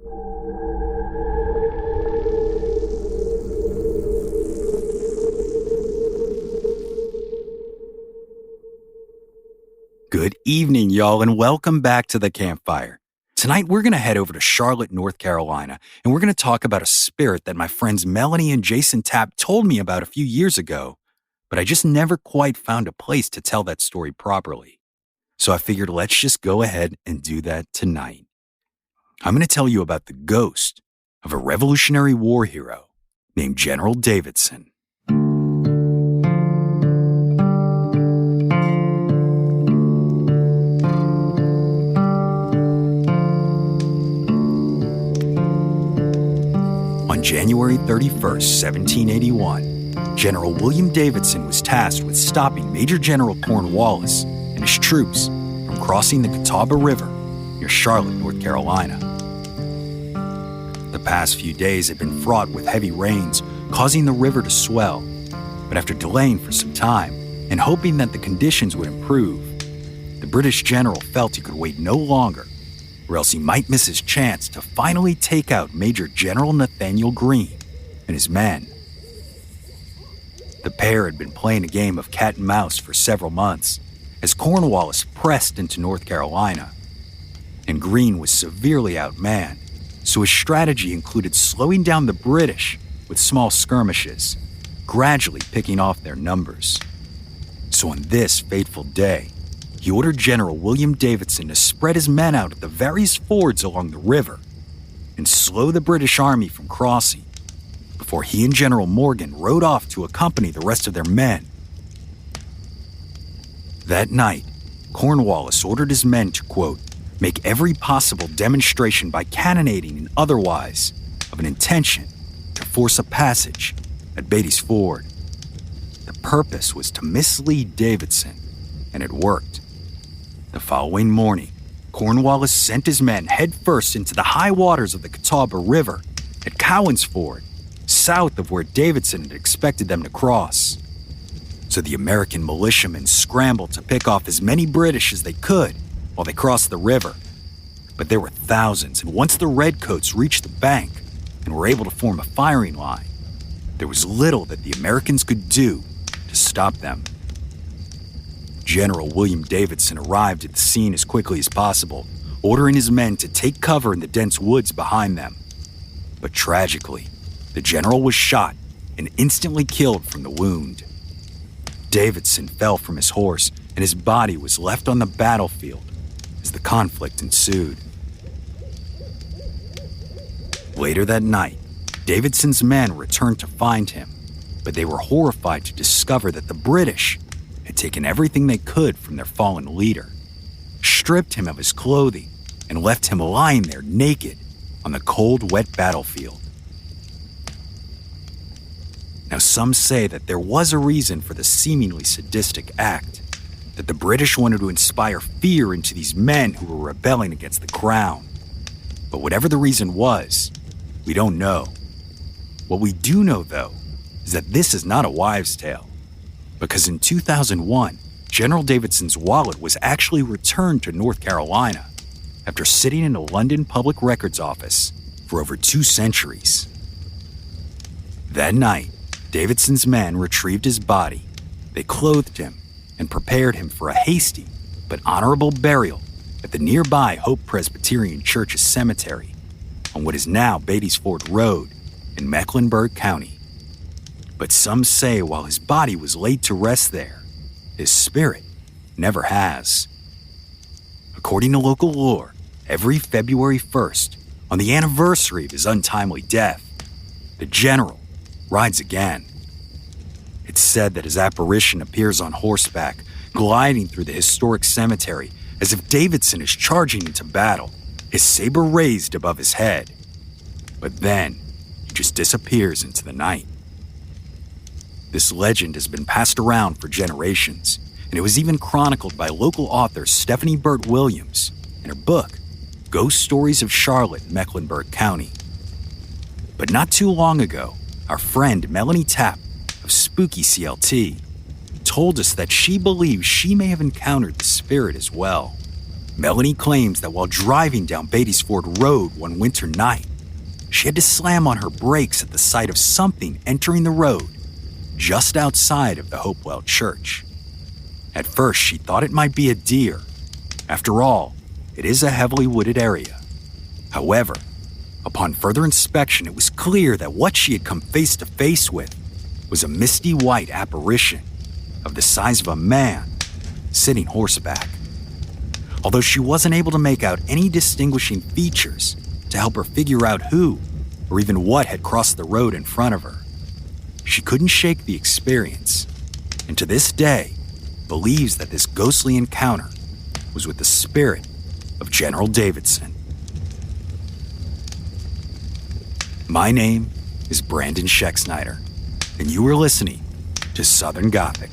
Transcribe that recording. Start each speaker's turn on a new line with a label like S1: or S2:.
S1: Good evening, y'all, and welcome back to the Campfire. Tonight, we're going to head over to Charlotte, North Carolina, and we're going to talk about a spirit that my friends Melanie and Jason Tapp told me about a few years ago, but I just never quite found a place to tell that story properly. So I figured let's just go ahead and do that tonight. I'm going to tell you about the ghost of a Revolutionary War hero named General Davidson. On January 31st, 1781, General William Davidson was tasked with stopping Major General Cornwallis and his troops from crossing the Catawba River near Charlotte, North Carolina. The past few days had been fraught with heavy rains, causing the river to swell. But after delaying for some time and hoping that the conditions would improve, the British general felt he could wait no longer, or else he might miss his chance to finally take out Major General Nathaniel Greene and his men. The pair had been playing a game of cat and mouse for several months as Cornwallis pressed into North Carolina, and Greene was severely outmanned, so his strategy included slowing down the British with small skirmishes, gradually picking off their numbers. So on this fateful day, he ordered General William Davidson to spread his men out at the various fords along the river and slow the British army from crossing before he and General Morgan rode off to accompany the rest of their men. That night, Cornwallis ordered his men to, quote, make every possible demonstration by cannonading and otherwise of an intention to force a passage at Beatty's Ford. The purpose was to mislead Davidson, and it worked. The following morning, Cornwallis sent his men headfirst into the high waters of the Catawba River at Cowans Ford, south of where Davidson had expected them to cross. So the American militiamen scrambled to pick off as many British as they could while they crossed the river. But there were thousands, and once the redcoats reached the bank and were able to form a firing line, there was little that the Americans could do to stop them. General William Davidson arrived at the scene as quickly as possible, ordering his men to take cover in the dense woods behind them. But tragically, the general was shot and instantly killed from the wound. Davidson fell from his horse, and his body was left on the battlefield as the conflict ensued. Later that night, Davidson's men returned to find him, but they were horrified to discover that the British had taken everything they could from their fallen leader, stripped him of his clothing, and left him lying there naked on the cold, wet battlefield. Now, some say that there was a reason for the seemingly sadistic act, that the British wanted to inspire fear into these men who were rebelling against the crown. But whatever the reason was, we don't know. What we do know, though, is that this is not a wives' tale, because in 2001, General Davidson's wallet was actually returned to North Carolina after sitting in a London public records office for over 2 centuries. That night, Davidson's men retrieved his body, they clothed him, and prepared him for a hasty but honorable burial at the nearby Hope Presbyterian Church's cemetery on what is now Beatty's Ford Road in Mecklenburg County. But some say while his body was laid to rest there, his spirit never has. According to local lore, every February 1st, on the anniversary of his untimely death, the general rides again. It's said that his apparition appears on horseback, gliding through the historic cemetery as if Davidson is charging into battle, his saber raised above his head. But then, he just disappears into the night. This legend has been passed around for generations, and it was even chronicled by local author Stephanie Burt Williams in her book, Ghost Stories of Charlotte and Mecklenburg County. But not too long ago, our friend Melanie Tapp of Spooky CLT told us that she believes she may have encountered the spirit as well. Melanie claims that while driving down Beatty's Ford Road one winter night, she had to slam on her brakes at the sight of something entering the road just outside of the Hopewell Church. At first, she thought it might be a deer. After all, it is a heavily wooded area. However, upon further inspection, it was clear that what she had come face to face with was a misty white apparition of the size of a man sitting horseback. Although she wasn't able to make out any distinguishing features to help her figure out who or even what had crossed the road in front of her, she couldn't shake the experience, and to this day believes that this ghostly encounter was with the spirit of General Davidson. My name is Brandon Schexnayder, and you are listening to Southern Gothic.